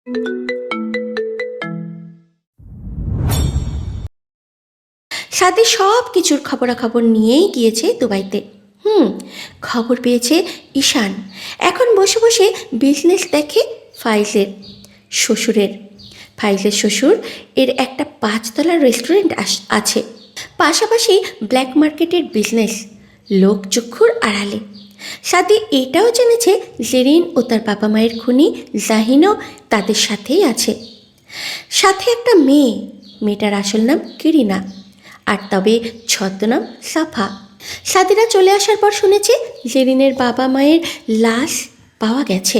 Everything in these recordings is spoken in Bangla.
সাথে সব কিছুর খবরাখবর নিয়েই গিয়েছে দুবাইতে। খবর পেয়েছে ঈশান এখন বসে বসে বিজনেস দেখে ফাইজের শ্বশুরের। ফাইজের শ্বশুর এর একটা 5 তলার রেস্টুরেন্ট আছে, পাশাপাশি ব্ল্যাক মার্কেটের বিজনেস লোকচক্ষুর আড়ালে। সাথে এটাও জেনেছে জেরিন ও তার বাবা মায়ের খুনি জাহিনও তাদের সাথেই আছে, সাথে একটা মেয়েটার আসল নাম কিরিনা, আর তবে ছদ্মনাম সাফা। সাদিরা চলে আসার পর শুনেছে জেরিনের বাবা মায়ের লাশ পাওয়া গেছে।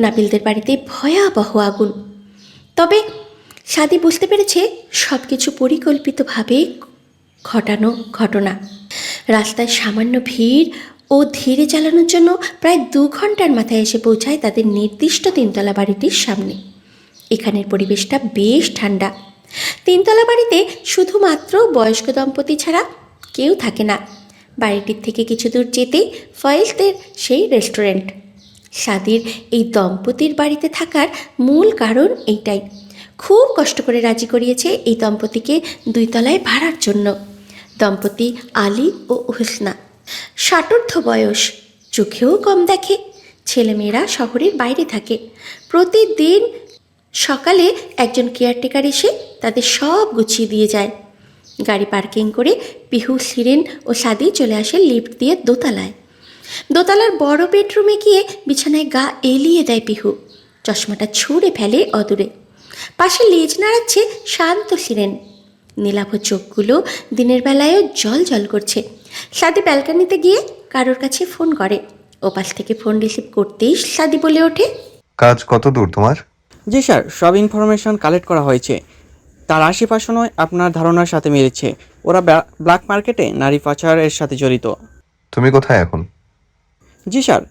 নাবিলদের বাড়িতে ভয়াবহ আগুন। তবে সাদি বুঝতে পেরেছে সব কিছু পরিকল্পিতভাবে ঘটানো ঘটনা। রাস্তায় সামান্য ভিড় ও ধীরে চালানোর জন্য প্রায় 2 ঘন্টার মাথায় এসে পৌঁছায় তাদের নির্দিষ্ট 3তলা বাড়িটির সামনে। এখানের পরিবেশটা বেশ ঠান্ডা। 3তলা বাড়িতে শুধুমাত্র বয়স্ক দম্পতি ছাড়া কেউ থাকে না। বাড়িটির থেকে কিছু দূর যেতেই ফয়েজদের সেই রেস্টুরেন্ট। সাদির এই দম্পতির বাড়িতে থাকার মূল কারণ এইটাই। খুব কষ্ট করে রাজি করিয়েছে এই দম্পতিকে 2তলায় ভাড়ার জন্য। দম্পতি আলী ও হুসনা, 60 বয়স, চোখেও কম দেখে। ছেলেমেয়েরা শহরের বাইরে থাকে। প্রতিদিন সকালে একজন কেয়ারটেকার এসে তাদের সব গুছিয়ে দিয়ে যায়। গাড়ি পার্কিং করে পিহু, শিরিন ও সাদি চলে আসে লিফট দিয়ে দোতলায়। দোতলার বড় বেডরুমে গিয়ে বিছানায় গা এলিয়ে দেয় পিহু। চশমাটা ছুঁড়ে ফেলে অদূরে। পাশে লেজ নাড়াচ্ছে শান্ত শিরিন। নীলাভ চোখগুলো দিনের বেলায়ও জল জল করছে। সাদি ব্যালকানিতে গিয়ে কারোর কাছে ফোন করে। ওপাশ থেকে ফোন রিসিভ করতেই সাদি বলে ওঠে, কাজ কত দূর তোমার? জি স্যার, সব ইনফরমেশন কালেক্ট করা হয়েছে। তার আশেপাশে নয় আপনার ধারণার সাথে মিলেছে। ওরা ব্ল্যাক মার্কেটে নারী পাচারের সাথে জড়িত। তুমি কোথায় এখন? জি স্যার,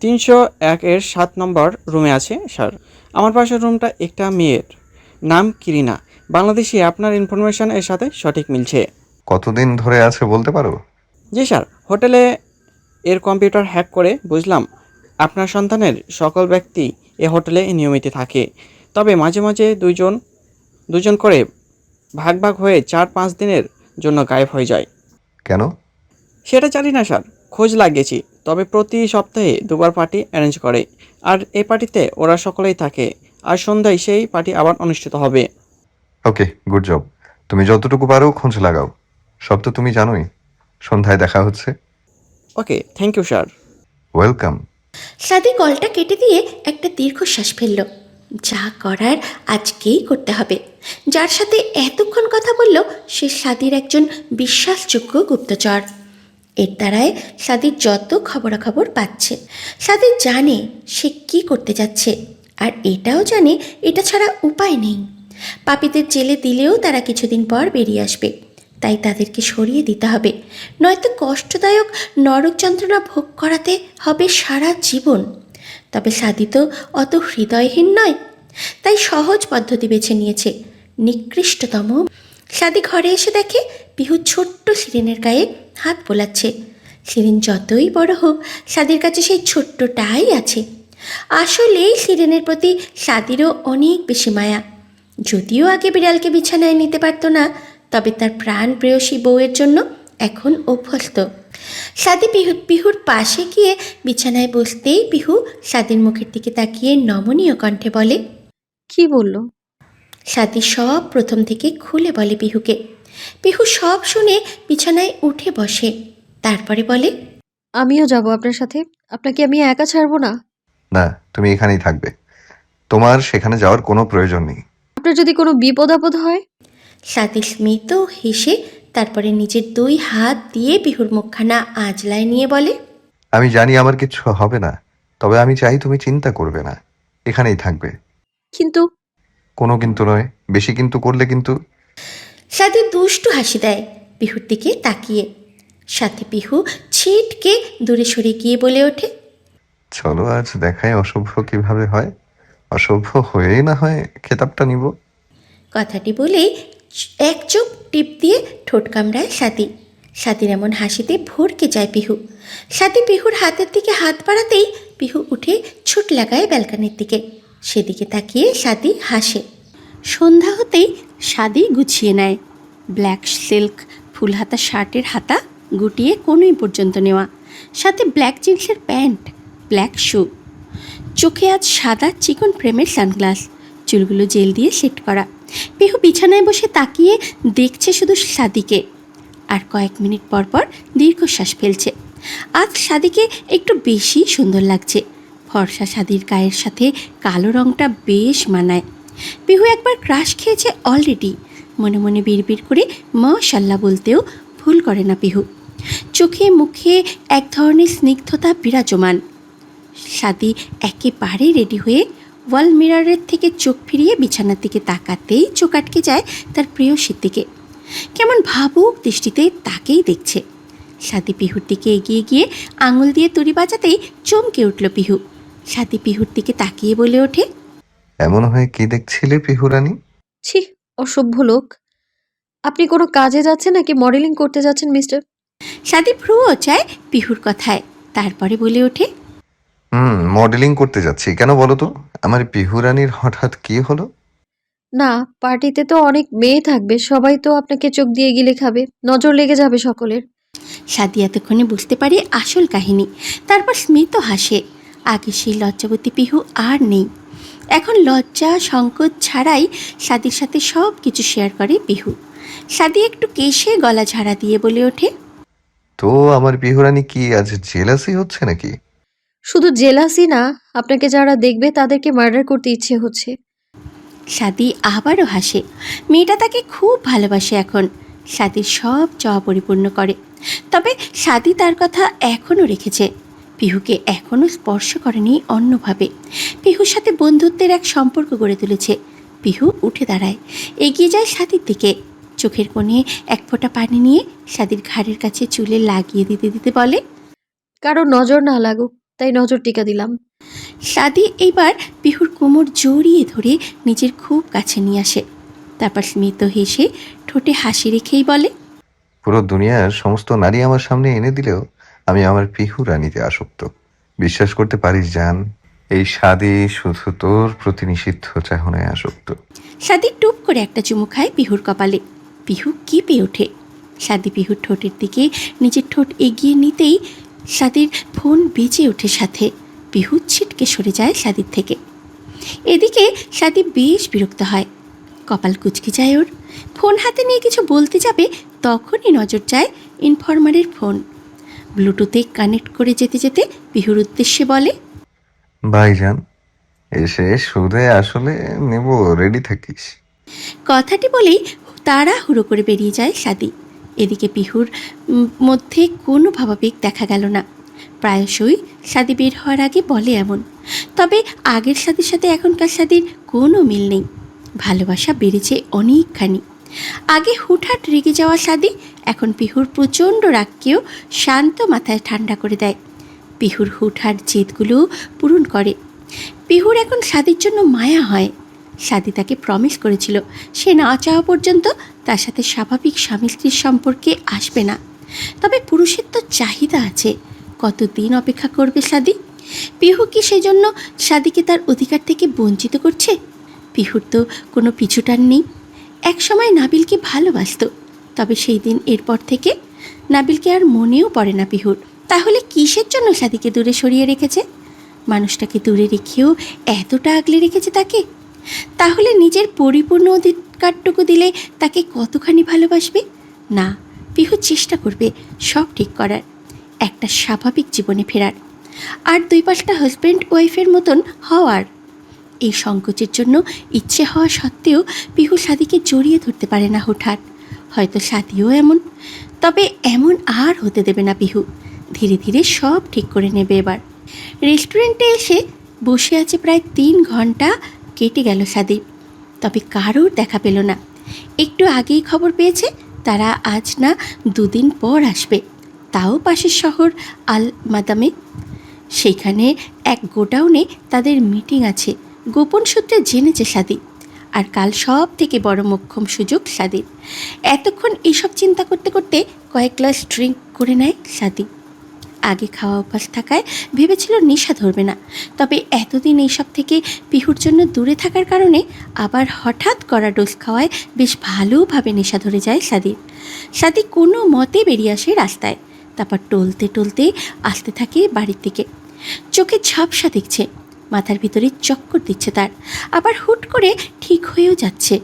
301-এর 7 নম্বর রুমে আছে স্যার। আমার পাশের রুমটা একটা মেয়ের নাম কিরিনা, বাংলাদেশি। আপনার ইনফরমেশন এর সাথে সঠিক মিলছে। কতদিন ধরে আছে বলতে পারো? জি স্যার, হোটেলে এর কম্পিউটার হ্যাক করে বুঝলাম আপনার সন্তানের সকল ব্যক্তি এ হোটেলে নিয়মিত থাকে। তবে মাঝে মাঝে দুজন করে ভাগ ভাগ হয়ে 4-5 দিনের জন্য গায়েব হয়ে যায়। কেন? সেটা জানি না স্যার, খোঁজ লাগিয়েছি। তবে প্রতি সপ্তাহে 2বার পার্টি অ্যারেঞ্জ করে, আর এই পার্টিতে ওরা সকলেই থাকে। আর সন্ধ্যায় সেই পার্টি আবার অনুষ্ঠিত হবে। ওকে, গুড জব। তুমি যতটুকু পারো খোঁজ লাগাও। সব তো তুমি জানোই। সন্ধ্যায় দেখা হচ্ছে। ওকে, থ্যাংক ইউ স্যার। ওয়েলকাম। সাদি কলটা কেটে দিয়ে একটা দীর্ঘশ্বাস ফেলল। যা করার আজকেই করতে হবে। যার সাথে এতক্ষণ কথা বলল সে সাদির একজন বিশ্বাসযোগ্য গুপ্তচর। এর দ্বারায় সাদির যত খবরাখবর পাচ্ছে। সাদি জানে সে কি করতে যাচ্ছে, আর এটাও জানে এটা ছাড়া উপায় নেই। পাপীদের জেলে দিলেও তারা কিছুদিন পর বেরিয়ে আসবে, তাই তাদেরকে সরিয়ে দিতে হবে, নয়তো কষ্টদায়ক নরক যন্ত্রণা ভোগ করাতে হবে সারা জীবন। তবে সাদি তো অত হৃদয়হীন নয়, তাই সহজ পদ্ধতি বেছে নিয়েছে, নিকৃষ্টতম। সাদি ঘরে এসে দেখে পিহু ছোট্ট শিরিনের গায়ে হাত বোলাচ্ছে। শিরিন যতই বড় হোক, সাদির কাছে সেই ছোট্টটাই আছে। আসলেই শিরিনের প্রতি সাদিরও অনেক বেশি মায়া। যদিও আগে বিড়ালকে বিছানায় নিতে পারত না, তবে তার প্রাণ প্রেয়সী বউয়ের জন্য এখন অভ্যস্ত। সাদি পিহুর পাশে গিয়ে বিছানায় বসতেই পিহু সাদির মুখের দিকে তাকিয়ে নমনীয় কণ্ঠে বলে, কি বলল? সাদি সব প্রথম থেকে খুলে বলে পিহুকে। পিহু সব শুনে বিছানায় উঠে বসে। তারপরে বলে, আমিও যাব আপনার সাথে। আপনাকে আমি একা ছাড়বো না। না, তুমি এখানেই থাকবে। তোমার সেখানে যাওয়ার কোনো প্রয়োজন নেই। আপনার যদি কোনো বিপদ আপদ হয়? সাদি স্মিত হেসে তারপরে নিজের 2 হাত দিয়ে পিহুর মুখখানা আঁচলায় নিয়ে বলে, আমি জানি আমার কিছু হবে না, তবে আমি চাই তুমি চিন্তা করবে না। এখানেই থাকবে। কিন্তু কোনো কিন্তু নয়, বেশি কিন্তু করলে কিন্তু। সাদি দুষ্টু হাসি দেয় পিহুর দিকে তাকিয়ে। সাথে পিহু ছিটকে দূরে সরে গিয়ে বলে ওঠে, চলো আজ দেখায় অসভ্য কিভাবে হয়। অসভ্য হয়েই না হয় খেতাবটা নিব। কথাটি বলেই এক চোখ টিপ দিয়ে ঠোঁট কামড়ায় সাদি। সাদির এমন হাসিতে ভরকে যায় পিহু। সাদি পিহুর হাতের দিকে হাত বাড়াতেই পিহু উঠে ছুট লাগায় ব্যালকানির দিকে। সেদিকে তাকিয়ে সাদি হাসে। সন্ধ্যা হতেই সাদি গুছিয়ে নেয়। ব্ল্যাক সিল্ক ফুলহাতা শার্টের হাতা গুটিয়ে কোনোই পর্যন্ত নেওয়া, সাথে ব্ল্যাক জিন্সের প্যান্ট, ব্ল্যাক শু, চোখে আজ সাদা চিকন ফ্রেমের সানগ্লাস, চুলগুলো জেল দিয়ে সেট করা। পিহু বিছানায় বসে তাকিয়ে দেখছে শুধু সাদিকে, আর কয়েক মিনিট পর পর দীর্ঘশ্বাস ফেলছে। আজ সাদিকে একটু বেশি সুন্দর লাগছে। ফর্সা সাদির গায়ের সাথে কালো রঙটা বেশ মানায়। পিহু একবার ক্রাশ খেয়েছে অলরেডি। মনে মনে বিড়বিড় করে মাশাল্লাহ বলতেও ভুল করে না পিহু। চোখে মুখে এক ধরনের স্নিগ্ধতা বিরাজমান। সাদি একেবারে রেডি হয়ে ওয়াল মিররের থেকে চোখ ফিরিয়ে বিছানার দিকে তাকাতেই চোখ আটকে যায় তার প্রেয়সীর দিকে। কেমন ভাবুক দৃষ্টিতে তাকেই দেখছে। সাদি পিহুর দিকে এগিয়ে গিয়ে আঙুল দিয়ে তুড়ি বাজাতেই চমকে উঠল পিহু। সাদি পিহুর দিকে তাকিয়ে বলে ওঠে, এমন হয়ে কি দেখছিলে পিহুরানি? ছি, অসভ্য লোক। আপনি কোনো কাজে যাচ্ছেন নাকি মডেলিং করতে যাচ্ছেন মিস্টার? সাদি ভ্রুও চায় পিহুর কথায়, তারপরে বলে ওঠে, মডেলিং করতে যাচ্ছি। কেন বলো তো, আমার পিহুরানির হঠাৎ কি হলো? না, পার্টিতে তো অনেক মেয়ে থাকবে, সবাই তো আপনাকে চোখ দিয়ে গিলে খাবে, নজর লেগে যাবে সকলের। সাদি এতক্ষণে বুঝতে পারে আসল কাহিনী। তারপর স্মিত হাসে। আগে সেই লজ্জাবতী পিহু আর নেই। এখন লজ্জা সংকোচ ছাড়াই সাদির সাথে সব কিছু শেয়ার করে পিহু। সাদি একটু কেশে গলা ঝাড়া দিয়ে বলে ওঠে, তো আমার পিহুরানি কি আজ জেলাসি হচ্ছে নাকি? শুধু জেলাসি না, আপনাকে যারা দেখবে তাদেরকে মার্ডার করতে ইচ্ছে হচ্ছে। সাদি আবারও হাসে। মেয়েটা তাকে খুব ভালোবাসে এখন। সাদির সব চাওয়া পরিপূর্ণ করে। তবে সাদি তার কথা এখনও রেখেছে। পিহুকে এখনও স্পর্শ করেনি অন্যভাবে। পিহুর সাথে বন্ধুত্বের এক সম্পর্ক গড়ে তুলেছে। পিহু উঠে দাঁড়ায়, এগিয়ে যায় সাদির দিকে। চোখের কোণে এক ফোঁটা পানি নিয়ে সাদির ঘাড়ের কাছে চুলে লাগিয়ে দিতে দিতে বলে, কারো নজর না লাগুক তাই নজর টিকা দিলাম। সাদি এইবার পিহুর কোমর জড়িয়ে ধরে নিজের খুব কাছে নিয়ে আসে। তারপর স্মিত হেসে ঠোঁটে হাসি রেখেই বলে, পুরো দুনিয়ার সমস্ত নারী আমার সামনে এনে দিলেও আমি আমার পিহুরানিতে আসক্ত। বিশ্বাস করতে পারিস জান, এই স্বাদে শুধু তোর প্রতি নিষিদ্ধ চাহনায় আসক্ত। সাদি টুপ করে একটা চুমু খায় পিহুর কপালে। পিহু কেঁপে ওঠে। সাদি পিহুর ঠোঁটের দিকে নিজের ঠোঁট এগিয়ে নিতেই সাদির ফোন বেজে ওঠে সাথে। পিহু ছিটকে সরে যায় সাদির থেকে। এদিকে সাদি বেশ বিরক্ত হয়। কপাল কুঁচকে যায় ওর। ফোন হাতে নিয়ে কিছু বলতে যাবে, তখনই নজর যায় ইনফরমারের ফোন। ব্লুটুথে কানেক্ট করে যেতে যেতে পিহুর উদ্দেশ্যে বলে, ভাইজান এসে সুদে আসলে নেব, রেডি থাকিস। কথাটি বলেই তাড়াহুড়ো করে বেরিয়ে যায় সাদি। এদিকে পিহুর মধ্যে কোনো ভাবাবেগ দেখা গেল না। প্রায়শই সাদি বের হওয়ার আগে বলে এমন। তবে আগের সাদির সাথে এখনকার সাদির কোনো মিল নেই। ভালোবাসা বেড়েছে অনেকখানি। আগে হুটহাট রেগে যাওয়া সাদি এখন পিহুর প্রচণ্ড রাগকেও শান্ত মাথায় ঠান্ডা করে দেয়। পিহুর হুটহাট জেদগুলো পূরণ করে। পিহুর এখন সাদির জন্য মায়া হয়। সাদি তাকে প্রমিস করেছিল সে না চাওয়া পর্যন্ত তার সাথে স্বাভাবিক স্বামী স্ত্রীর সম্পর্কে আসবে না। তবে পুরুষের তো চাহিদা আছে, কতদিন অপেক্ষা করবে সাদি? পিহু কি সেজন্য সাদিকে তার অধিকার থেকে বঞ্চিত করছে? পিহুর তো কোনো পিছুটান নেই। এক সময় নাবিলকে ভালোবাসত, তবে সেই দিন এরপর থেকে নাবিলকে আর মনেও পড়ে না পিহুর। তাহলে কিসের জন্য সাদিকে দূরে সরিয়ে রেখেছে? মানুষটাকে দূরে রেখেও এতটা আগলে রেখেছে তাকে। তাহলে নিজের পরিপূর্ণ অধিকারটুকু দিলে তাকে কতখানি ভালোবাসবে? না, পিহু চেষ্টা করবে সব ঠিক করার, একটা স্বাভাবিক জীবনে ফেরার, আর দুই পাশটা হাজব্যান্ড ওয়াইফের মতন হওয়ার। এই সংকোচের জন্য ইচ্ছে হওয়া সত্ত্বেও পিহু সাদিকে জড়িয়ে ধরতে পারে না হুটহাট। হয়তো সাদিও এমন, তবে এমন আর হতে দেবে না পিহু। ধীরে ধীরে সব ঠিক করে নেবে এবার। রেস্টুরেন্টে এসে বসে আছে প্রায় 3 ঘন্টা কেটে গেল সাদির, তবে কারোর দেখা পেল না। একটু আগেই খবর পেয়েছে তারা আজ না 2 দিন পর আসবে, তাও পাশের শহর আল মাদামে। সেইখানে এক গোডাউনে তাদের মিটিং আছে, গোপন সূত্রে জেনেছে সাদি। আর কাল সব থেকে বড় মোক্ষম সুযোগ সাদির। এতক্ষণ এসব চিন্তা করতে করতে কয়েক গ্লাস ড্রিঙ্ক করে নেয় সাদি। আগে খাওয়া অভ্যাস থাকায় ভেবেছিল নেশা ধরবে না, তবে এতদিন এইসব থেকে পিহুর জন্য দূরে থাকার কারণে আবার হঠাৎ করা ডোজ খাওয়ায় বেশ ভালোভাবে নেশা ধরে যায় সাদির। সাদি কোনো মতে বেরিয়ে আসে রাস্তায়, তারপর টলতে টলতে আসতে থাকে বাড়ির দিকে। চোখে ঝাপসা দেখছে, মাথার ভিতরে চক্কর দিচ্ছে তার, আবার হুট করে ঠিক হয়েও যাচ্ছে।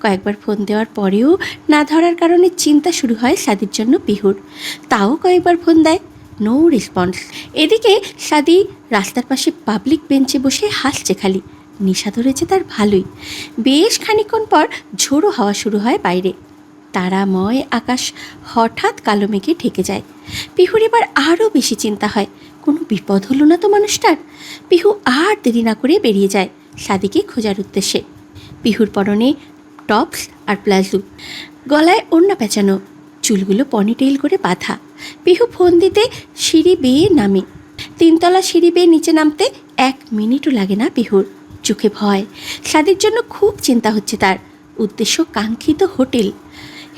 কয়েকবার ফোন দেওয়ার পরেও না ধরার কারণে চিন্তা শুরু হয় সাদির জন্য পিহুর। তাও কয়েকবার ফোন দেয়, নো রেসপন্স। এদিকে সাদি রাস্তার পাশে পাবলিক বেঞ্চে বসে হাসছে খালি। নেশা ধরেছে তার ভালোই। বেশ খানিকক্ষণ পর ঝোড়ো হাওয়া শুরু হয় বাইরে। তারাময় আকাশ হঠাৎ কালো মেঘে ঢেকে যায়। পিহুর এবার আরও বেশি চিন্তা হয়, কোনো বিপদ হলো না তো মানুষটার। পিহু আর দেরি না করে বেরিয়ে যায় সাদিকে খোঁজার উদ্দেশ্যে। পিহুর পরনে টপস আর প্লাজো, গলায় ওড়না পেঁচানো, চুলগুলো পনিটেইল করে বাঁধা। পিহু ফোন দিতে সিঁড়ি বেয়ে নামে। 3তলা সিঁড়ি বেয়ে নিচে নামতে 1 মিনিটও লাগে না পিহুর। চোখে ভয়, সাদির জন্য খুব চিন্তা হচ্ছে তার। উদ্দেশ্য কাঙ্ক্ষিত হোটেল।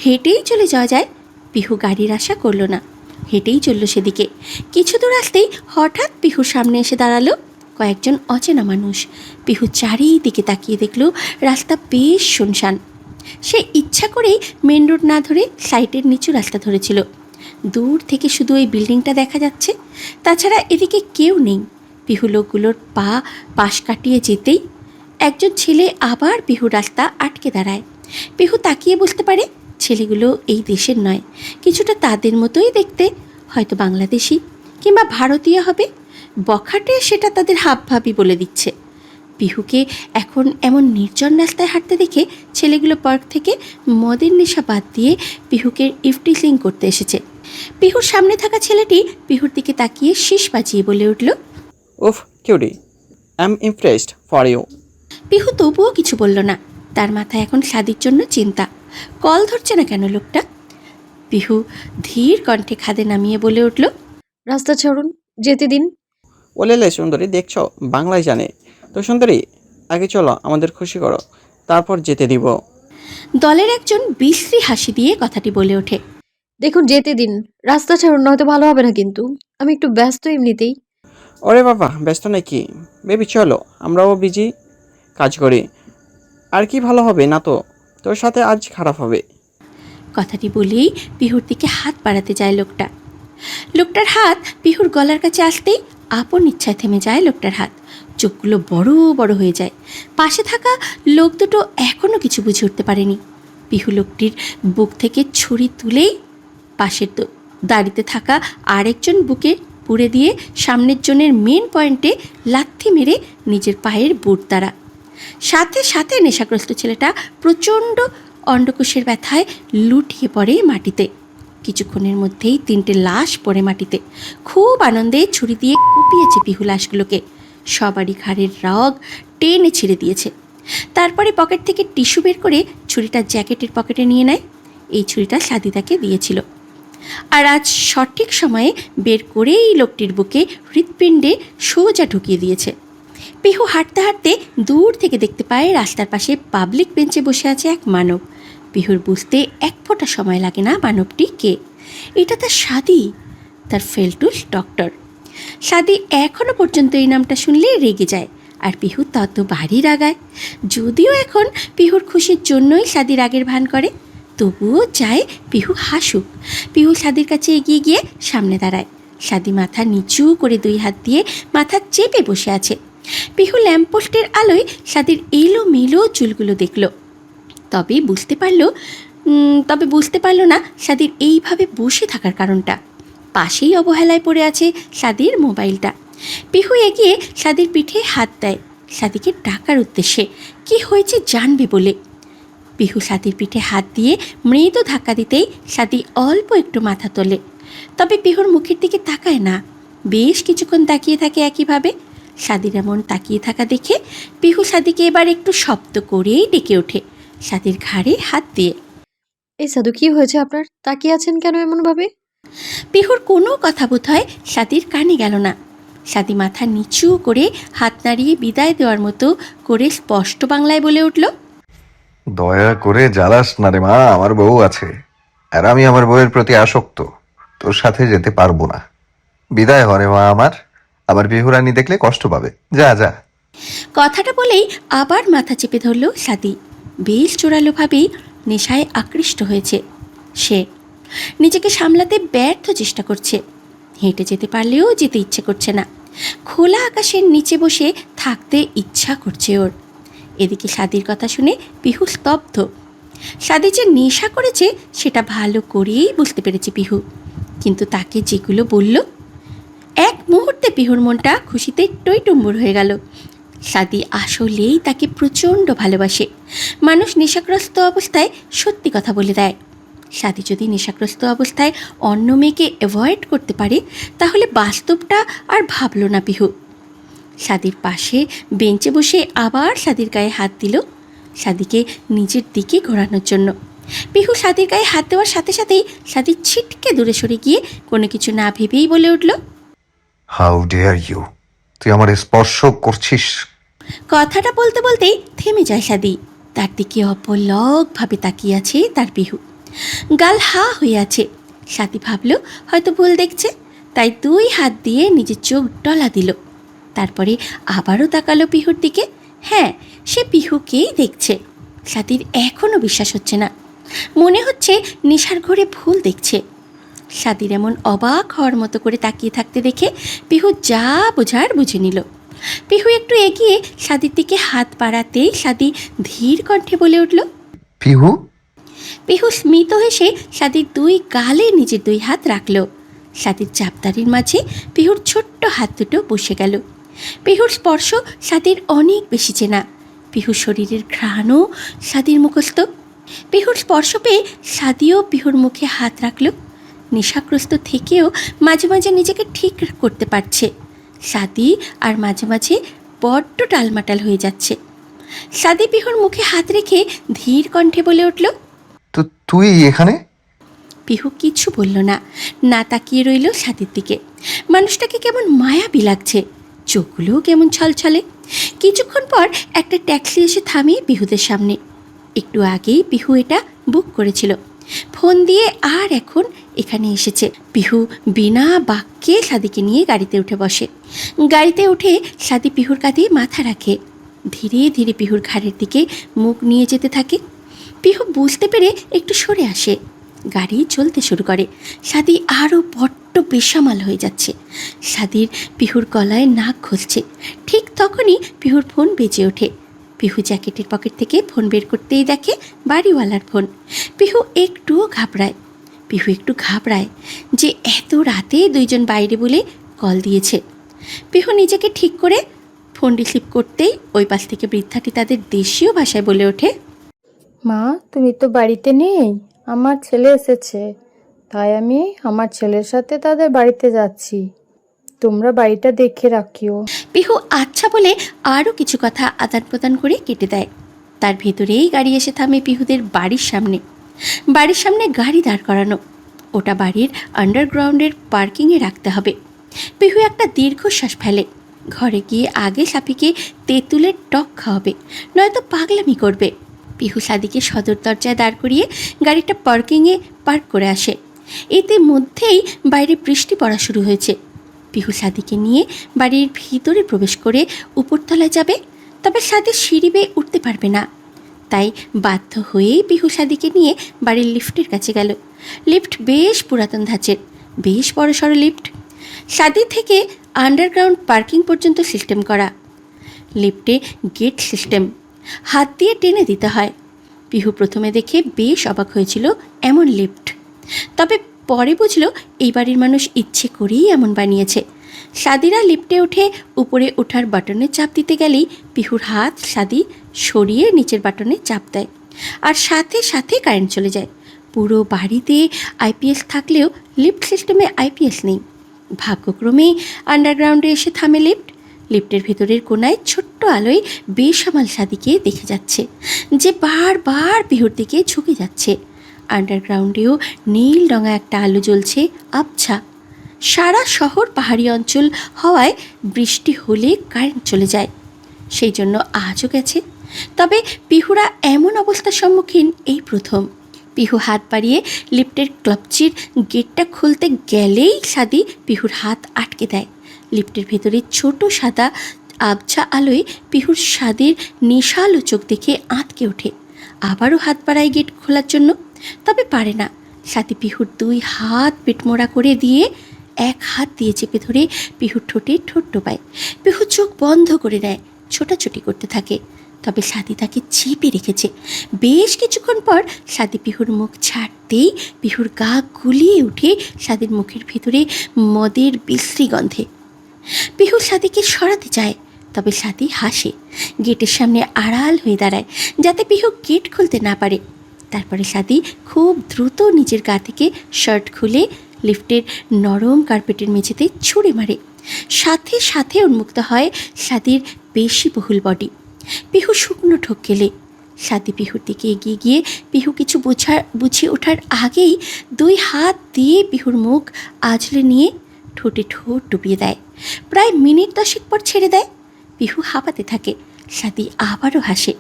হেঁটেই চলে যাওয়া যায়, পিহু গাড়ির আশা করল না। হেঁটেই চলল সেদিকে। কিছু দূর আসতেই হঠাৎ পিহুর সামনে এসে দাঁড়ালো কয়েকজন অচেনা মানুষ। পিহু চারিদিকে তাকিয়ে দেখল রাস্তা বেশ শুনশান। সে ইচ্ছা করেই মেন রোড না ধরে সাইটের নিচু রাস্তা ধরেছিল। দূর থেকে শুধু ওই বিল্ডিংটা দেখা যাচ্ছে, তাছাড়া এদিকে কেউ নেই। পিহু লোকগুলোর পাশ কাটিয়ে যেতেই একজন ছেলে আবার পিহুর রাস্তা আটকে দাঁড়ায়। পিহু তাকিয়ে বুঝতে পারে ছেলেগুলো এই দেশের নয়, কিছুটা তাদের মতোই দেখতে, হয়তো বাংলাদেশি কিংবা ভারতীয় হবে। বখাটে সেটা তাদের হাবভাবই বলে দিচ্ছে। পিহুকে এখন এমন নির্জন রাস্তায় হাঁটতে দেখে ছেলেগুলো পার্ক থেকে মদের নেশা বাদ দিয়ে পিহুকে ইফটিজিং করতে এসেছে। পিহুর সামনে থাকা ছেলেটি পিহুর দিকে তাকিয়ে শীষ বাজিয়ে বলে উঠল, উফ cutie, I am impressed for you. Pihu তবুও কিছু বলল না। তার মাথায় এখন সাদির জন্য চিন্তা, কল ধরছে না কেন লোকটা। পিহু ধীর কণ্ঠে খাদে নামিয়ে বলে উঠল, রাস্তা ছাড়ুন, যেতে দিন। ওলেলে সুন্দরী, দেখছো বাংলায় জানে তো। সুন্দরী, আগে চলো, আমাদের খুশি করো, তারপর যেতে দিব। দলের একজন বিশ্রী হাসি দিয়ে কথাটি বলে ওঠে। দেখুন, যেতে দিন, রাস্তা ছাড়ুন, নয়তো ভালো হবে না কিন্তু। আমি একটু ব্যস্ত এমনিতেই। ওরে বাবা, ব্যস্ত নাকি? বেবি চলো, আমরাও বিজি, কাজ করি। আর কি ভালো হবে না তো, তোর সাথে আজ খারাপ হবে। কথাটি বলেই পিহুর দিকে হাত বাড়াতে যায় লোকটা। লোকটার হাত পিহুর গলার কাছে আসতেই আপন ইচ্ছায় থেমে যায় লোকটার হাত। চোখগুলো বড় বড় হয়ে যায়। পাশে থাকা লোক দুটো এখনও কিছু বুঝে উঠতে পারেনি। পিহু লোকটির বুক থেকে ছুরি তুলেই পাশের দাড়িতে থাকা আরেকজন বুকে পুড়ে দিয়ে সামনের জনের মেন পয়েন্টে লাথি মেরে নিজের পায়ের বুট দ্বারা। সাথে সাথে নেশাগ্রস্ত ছেলেটা প্রচণ্ড অন্ডকোষের ব্যথায় লুটিয়ে পড়ে মাটিতে। কিছুক্ষণের মধ্যেই 3টে লাশ পড়ে মাটিতে। খুব আনন্দে ছুরি দিয়ে কুপিয়েছে পিহু লাশগুলোকে। সবারই ঘাড়ের রগ টেনে ছিঁড়ে দিয়েছে। তারপরে পকেট থেকে টিস্যু বের করে ছুরিটা জ্যাকেটের পকেটে নিয়ে নেয়। এই ছুরিটা সাদিদাকে দিয়েছিল, আর আজ সঠিক সময়ে বের করেই লোকটির বুকে হৃৎপিণ্ডে সোজা ঢুকিয়ে দিয়েছে। পিহু হাঁটতে হাঁটতে দূর থেকে দেখতে পায় রাস্তার পাশে পাবলিক বেঞ্চে বসে আছে এক মানব। পিহুর বুঝতে এক ফোঁটা সময় লাগে না মানবটি কে। এটা তার সাদি, তার ফেলটুস ডক্টর। সাদি এখনও পর্যন্ত এই নামটা শুনলে রেগে যায়, আর পিহু তত বাড়ি রাগায়। যদিও এখন পিহুর খুশির জন্যই সাদি রাগের ভান করে, তবুও চায় পিহু হাসুক। পিহু সাদির কাছে এগিয়ে গিয়ে সামনে দাঁড়ায়। সাদি মাথা নিচু করে 2 হাত দিয়ে মাথা চেপে বসে আছে। পিহু ল্যাম্পপোস্টের আলোয় সাদির এলোমেলো চুলগুলো দেখল, তবে বুঝতে পারল না সাদির এইভাবে বসে থাকার কারণটা। পাশেই অবহেলায় পড়ে আছে সাদির মোবাইলটা। পিহু এগিয়ে সাদির পিঠে হাত দেয় সাদিকে ডাকার উদ্দেশ্যে, কি হয়েছে জানবে বলে। পিহু সাদির পিঠে হাত দিয়ে মৃদু ধাক্কা দিতেই সাদি অল্প একটু মাথা তোলে, তবে পিহুর মুখের দিকে তাকায় না। বেশ কিছুক্ষণ তাকিয়ে থাকে একইভাবে। সাদির এমন তাকিয়ে থাকা দেখে পিহু সাদিকে এবার একটু শব্দ করেই ডেকে ওঠে সাদির ঘাড়ে হাত দিয়ে। এই সাধু, কি হয়েছে আপনার? তাকিয়ে আছেন কেন এমনভাবে? পিহুর কোনো কথা বোধ হয় সাদির কানে গেল না। সাদি মাথা নিচু করে হাত নাড়িয়ে বিদায় দেওয়ার মতো করে স্পষ্ট বাংলায় বলে উঠল, দয়া করে জ্বালাস না রে মা, আমার বউ আছে, আর আমি আমার বউয়ের প্রতি আসক্ত, তোর সাথে যেতে পারবো না। বিদায় হরে মা আমার পিহু রানী দেখলে কষ্ট পাবে। যা যা। কথাটা বলেই আবার মাথা চেপে ধরল সাদি। বেশ জোরালোভাবেই নেশায় আকৃষ্ট হয়েছে সে। নিজেকে সামলাতে ব্যর্থ চেষ্টা করছে। হেঁটে যেতে পারলেও যেতে ইচ্ছে করছে না। খোলা আকাশের নিচে বসে থাকতে ইচ্ছা করছে ওর। এদিকে সাদির কথা শুনে পিহু স্তব্ধ। সাদি যে নেশা করেছে সেটা ভালো করেই বুঝতে পেরেছে পিহু। কিন্তু তাকে যেগুলো বলল, এক মুহূর্তে পিহুর মনটা খুশিতে টইটুম্বুর হয়ে গেল। সাদি আসলেই তাকে প্রচণ্ড ভালোবাসে। মানুষ নেশাগ্রস্ত অবস্থায় সত্যি কথা বলে দেয়। সাদি যদি নেশাগ্রস্ত অবস্থায় অন্য মেয়েকে অ্যাভয়েড করতে পারে তাহলে বাস্তবটা আর ভাবল না পিহু। সাদির পাশে বেঞ্চে বসে আবার সাদির গায়ে হাত দিল, সাদিকে নিজের দিকে ঘোরানোর জন্য। পিহু সাদির গায়ে হাত দেওয়ার সাথে সাথেই সাদি ছিটকে দূরে সরে গিয়ে কোনো কিছু না ভেবেই বলে উঠল, হাউ ডেয়ার ইউ, তুই আমার স্পর্শ করছিস? কথাটা বলতে বলতেই থেমে যায় সাদি। তার দিকে অপলকভাবে তাকিয়ে আছে তার পিহু। গাল হা হয়ে আছে। সাদি ভাবল হয়তো ভুল দেখছে, তাই দুই হাত দিয়ে নিজের চোখ ডলা দিল। তারপরে আবারও তাকালো পিহুর দিকে। হ্যাঁ, সে পিহুকেই দেখছে। সাদির এখনও বিশ্বাস হচ্ছে না। মনে হচ্ছে নেশার ঘরে ভুল দেখছে। সাদির এমন অবাক হওয়ার মতো করে তাকিয়ে থাকতে দেখে পিহু যা বোঝার বুঝে নিল। পিহু একটু এগিয়ে সাদির দিকে হাত বাড়াতেই সাদি ধীর কণ্ঠে বলে উঠল, পিহু। পিহু স্মিত হেসে সাদির দুই গালে নিজের দুই হাত রাখল। সাদির চাপদারির মাঝে পিহুর ছোট্ট হাত দুটো বসে গেল। পিহুর স্পর্শ সাদির অনেক বেশি চেনা। পিহুর শরীরের ঘ্রাণও সাদির মুখস্থ। পিহুর স্পর্শ পেয়ে সাদিও পিহুর মুখে হাত রাখল। নেশাগ্রস্ত থেকেও মাঝে মাঝে নিজেকে ঠিক করতে পারছে সাদি, আর মাঝে মাঝে বড্ড টালমাটাল হয়ে যাচ্ছে। সাদি পিহুর মুখে হাত রেখে ধীর কণ্ঠে বলে উঠল, তো তুই এখানে? পিহু কিছু বলল না, না তাকিয়ে রইল সাদির দিকে। মানুষটাকে কেমন মায়াবী লাগছে, চোখগুলোও কেমন ছলছলে। কিছুক্ষণ পর একটা ট্যাক্সি এসে থামে পিহুদের সামনে। একটু আগেই পিহু এটা বুক করেছিল ফোন দিয়ে, আর এখন এখানে এসেছে। পিহু বিনা বাক্যে সাদিকে নিয়ে গাড়িতে উঠে বসে। গাড়িতে উঠে সাদি পিহুর কাঁধে মাথা রাখে। ধীরে ধীরে পিহুর ঘাড়ের দিকে মুখ নিয়ে যেতে থাকে। পিহু বুঝতে পেরে একটু সরে আসে। গাড়ি চলতে শুরু করে। সাদি আরও বড্ড বেসামাল হয়ে যাচ্ছে। সাদির পিহুর গলায় নাক ঘষছে। ঠিক তখনই পিহুর ফোন বেজে ওঠে। পিহু জ্যাকেটের পকেট থেকে ফোন বের করতেই দেখে বাড়িওয়ালার ফোন। পিহু একটুও ঘাবড়ায়। যে এত রাতে দুইজন বাইরে বলে কল দিয়েছে। পিহু নিজেকে ঠিক করে ফোন রিসিভ করতেই ওই পাশ থেকে বৃদ্ধাটি তাদের দেশীয় ভাষায় বলে ওঠে, মা, তুমি তো বাড়িতে নেই। আমার ছেলে এসেছে, তাই আমি আমার ছেলের সাথে তাদের বাড়িতে যাচ্ছি। তোমরা বাড়িটা দেখে রাখিও। পিহু আচ্ছা বলে আরও কিছু কথা আদান প্রদান করে কেটে দেয়। তার ভেতরেই গাড়ি এসে থামে পিহুদের বাড়ির সামনে। বাড়ির সামনে গাড়ি দাঁড় করানো। ওটা বাড়ির আন্ডারগ্রাউন্ডের পার্কিংয়ে রাখতে হবে। পিহু একটা দীর্ঘশ্বাস ফেলে। ঘরে গিয়ে আগে সাপিকে তেঁতুলের টক খাওয়াবে, নয়তো পাগলামি করবে। পিহু সাদিকে সদর দরজায় দাঁড় করিয়ে গাড়িটা পার্কিংয়ে পার্ক করে আসে। এতে মধ্যেই বাইরে বৃষ্টি পড়া শুরু হয়েছে। পিহু সাদিকে নিয়ে বাড়ির ভিতরে প্রবেশ করে উপরতলায় যাবে, তবে সাদি সিঁড়ি বেয়ে উঠতে পারবে না। তাই বাধ্য হয়েই পিহু সাদিকে নিয়ে বাড়ির লিফটের কাছে গেল। লিফট বেশ পুরাতন ধাঁচের, বেশ বড়সড় লিফট। সাদি থেকে আন্ডারগ্রাউন্ড পার্কিং পর্যন্ত সিস্টেম করা। লিফটে গেট সিস্টেম, হাত দিয়ে টেনে দিতে হয়। পিহু প্রথমে দেখে বেশ অবাক হয়েছিল এমন লিফট, তবে পরে বুঝল এই বাড়ির মানুষ ইচ্ছে করেই এমন বানিয়েছে। সাদিরা লিফটে উঠে উপরে ওঠার বাটনে চাপ দিতে গেলেই পিহুর হাত সাদি সরিয়ে নিচের বাটনে চাপ দেয়, আর সাথে সাথে কারেন্ট চলে যায়। পুরো বাড়িতে আইপিএস থাকলেও লিফট সিস্টেমে আইপিএস নেই। ভাগ্যক্রমেই আন্ডারগ্রাউন্ডে এসে থামে লিফট। লিফটের ভেতরের কোনায় ছোট্ট আলোয় বেসামাল সাদিকে দেখে যাচ্ছে, যে বারবার পিহুর দিকে ঝুঁকে যাচ্ছে। আন্ডারগ্রাউন্ডেও নীল রঙা একটা আলো জ্বলছে আবছা। সারা শহর পাহাড়ি অঞ্চল হওয়ায় বৃষ্টি হলে কারেন্ট চলে যায়, সেই জন্য আজও গেছে। তবে পিহুরা এমন অবস্থার সম্মুখীন এই প্রথম। পিহু হাত বাড়িয়ে লিফটের ক্লাবচির গেটটা খুলতে গেলেই সাদি পিহুর হাত আটকে দেয়। লিফটের ভেতরে ছোট সাদা আবছা আলোয় পিহুর সাদির নেশালো চোখ দেখে আঁতকে ওঠে। আবারও হাত বাড়ায় গেট খোলার জন্য, তবে পারে না। সাদি পিহুর 2 হাত পেটমোড়া করে দিয়ে এক হাত দিয়ে চেপে ধরে পিহুর ঠোঁটে ঠোঁট ডোবায়। পিহু চোখ বন্ধ করে দেয়, ছোটাছুটি করতে থাকে। তবে সাদি তাকে চেপে রেখেছে। বেশ কিছুক্ষণ পর সাদি পিহুর মুখ ছাড়তেই পিহুর গা গুলিয়ে উঠে সাদির মুখের ভিতরে মদের বিশ্রী গন্ধে। পিহু সাদিকে সরাতে চায়, তবে সাদি হাসে। গেটের সামনে আড়াল হয়ে দাঁড়ায় যাতে পিহু গেট খুলতে না পারে। তারপরে সাদি খুব দ্রুত নিজের গা থেকে শার্ট খুলে লিফটের নরম কার্পেটের মেঝেতে ছুঁড়ে মারে। সাথে সাথে উন্মুক্ত হয় সাদির পেশিবহুল বডি। পিহু শুকনো ঠোক গেলে সাদি পিহুর দিকে এগিয়ে গিয়ে পিহু কিছু বুঝে ওঠার আগেই 2 হাত দিয়ে পিহুর মুখ আঁচলে নিয়ে ঠোঁটে ঠোঁট ডুবিয়ে দেয়। প্রায় মিনিট 10 পর ছেড়ে দেয়। পিহু হাঁপাতে থাকে। সাদি আবারও হাসে।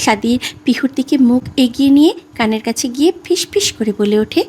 সাদির পিহুর দিকে মুখ এগিয়ে নিয়ে কানের কাছে গিয়ে ফিস ফিস করে বলে ওঠে,